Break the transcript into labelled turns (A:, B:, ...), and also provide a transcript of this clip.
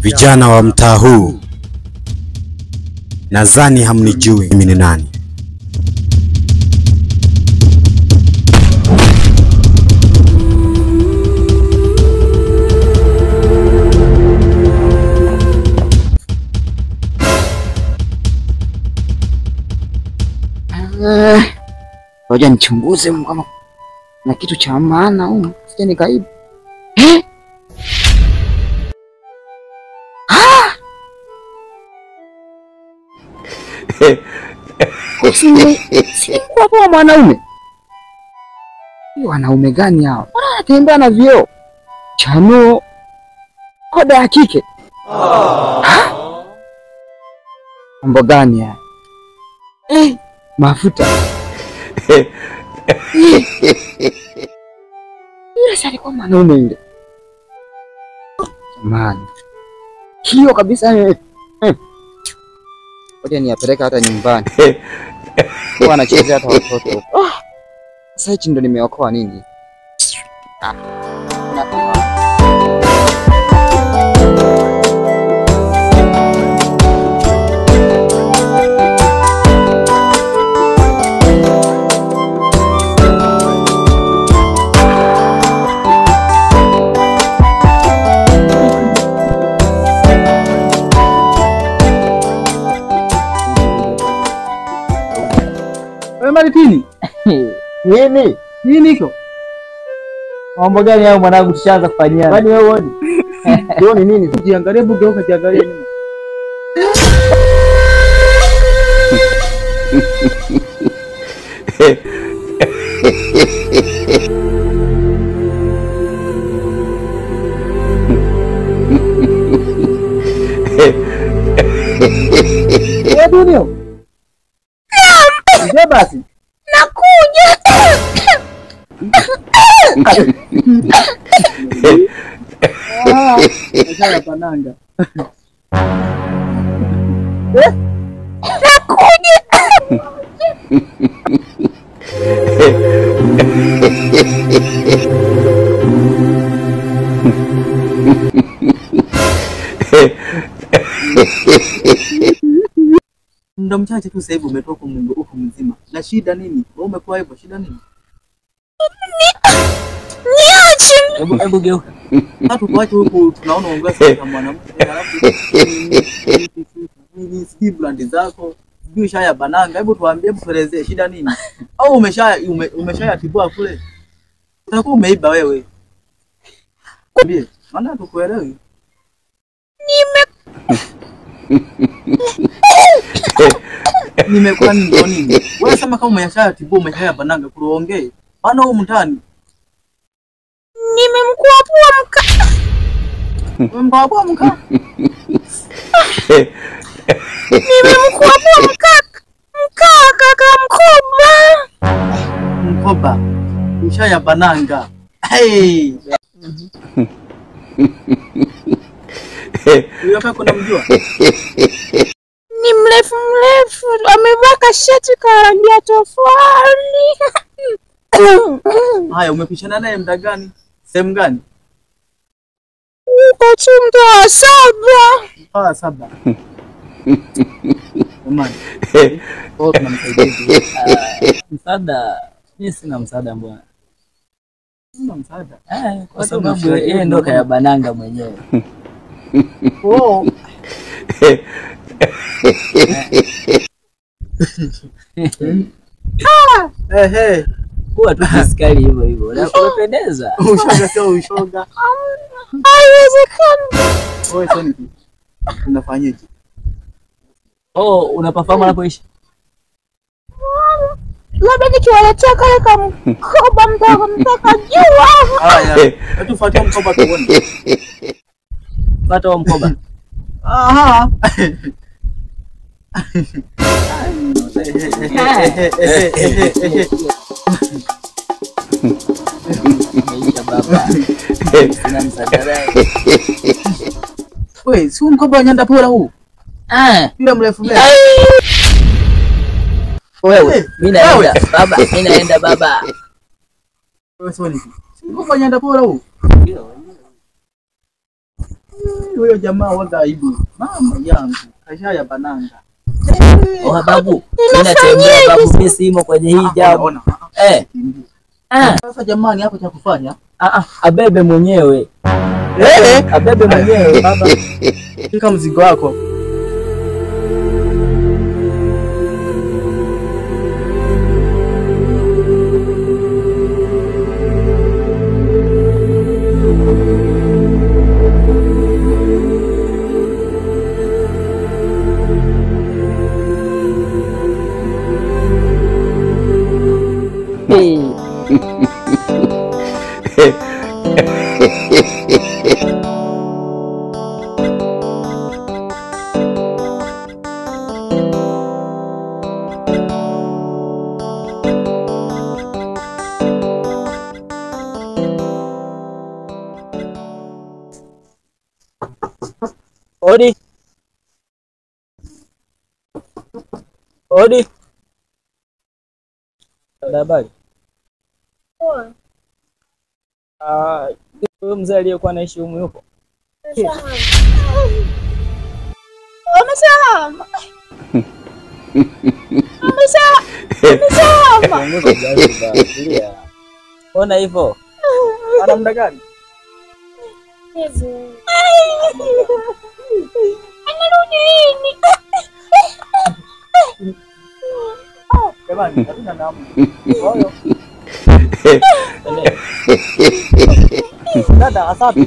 A: Vijana wa mtaa huu, nadhani hamnijui mimi ni nani.
B: Ngoja nichunguze kama na kitu cha maana huko, sije nikaiba. Si kwa mwanaume. Ni wanaume gani hao? Wanatembea na vioo. Chano koda ya kike. Mambo gani haya? Mafuta. Yule sasa alikuwa mwanaume yule. Jamani. Hiyo kabisa. Ngoja niapeleka hata nyumbani. Kwa anachezea hata watoto. Sasa hichi ndo nimeokoa nini?
C: Maritini. Nini hiko? Mambo gani hao mwanangu tushaanza kufanyana? Kwani wewe uone? Ndio ni nini? Jiangalie bugeuka jiangalie nyuma. Wewe ndio basi.
D: Nakuja.
C: Sasa pananga.
D: Nakuja.
C: Muda mchache tu sasa hivi umetoka mungu huko mzima. Na shida nini? Wewe umekuwa hivyo, shida nini?
D: Niache.
C: Hebu geuka. Hata tuache huko tunaona ongeza kama mwanamke alafu ni ski brand zako. Sijui shaya bananga. Hebu tuambie tuelezee shida nini? Au umeshaya tibua kule? Utakuwa umeiba wewe. Kwambie, maana tukuelewi. Nimekuwa nini? Wewe sema kama umeshaya tibua umeshaya bananga kuongee. Maana huko mtaani
D: nimemkuapua mka.
C: Umemkuapua mka?
D: Nimemkuapua mkaka. Kaka mkoba.
C: Mkoba. Mshaya bananga. Hey. Huyo kaka unamjua?
D: Ni mrefu, amevaa kashati ka rangi ya tofali.
C: Haya, umepishana naye muda gani? Sehemu gani?
D: Uko chumba 7.
C: 7. Jamani. Tunamsaidia.
E: Msaada, mimi sina msaada mbona.
C: Sina msaada.
E: Kwa sababu yeye ndo kaya bananga mwenyewe.
C: Oh.
E: Kwa tusikali hivyo. Unapendeza.
C: Ushoga sio ushoga.
D: Haiwezekani.
C: Wewe Sonic. Unafanyaje?
E: Oh, unapafahamu anapoishi?
D: Labda nikiwaletea kale kama mkoba mdogo mpaka juu.
C: Haya, tufuatie mkoba tuone.
E: Pata mkoba.
C: Aha.
E: Maisha baba. Sina msaada.
C: Wewe, si mkoba wa Nyandapora huu? Yule mrefu mrefu.
E: Wewe, mimi naenda baba, mimi naenda baba.
C: Wewe sio nini? Si mkoba wa Nyandapora huu? Huyo jamaa waga aibu. Mama yangu, kasha ya bananga.
E: Oh babu, mimi natembea babu, mimi simo kwenye hii jambo.
C: Sasa jamani, hapo cha kufanya?
E: Abebe mwenyewe. Abebe mwenyewe baba.
C: Shika mzigo wako.
E: Odi. Odi. Habari. Huyo mzee aliyekuwa anaishi humu yupo?
D: Amesahama.
E: Ona hivyo. Ana muda gani?
C: Jamani, hatuna namu. Oyo. Dada, asabi.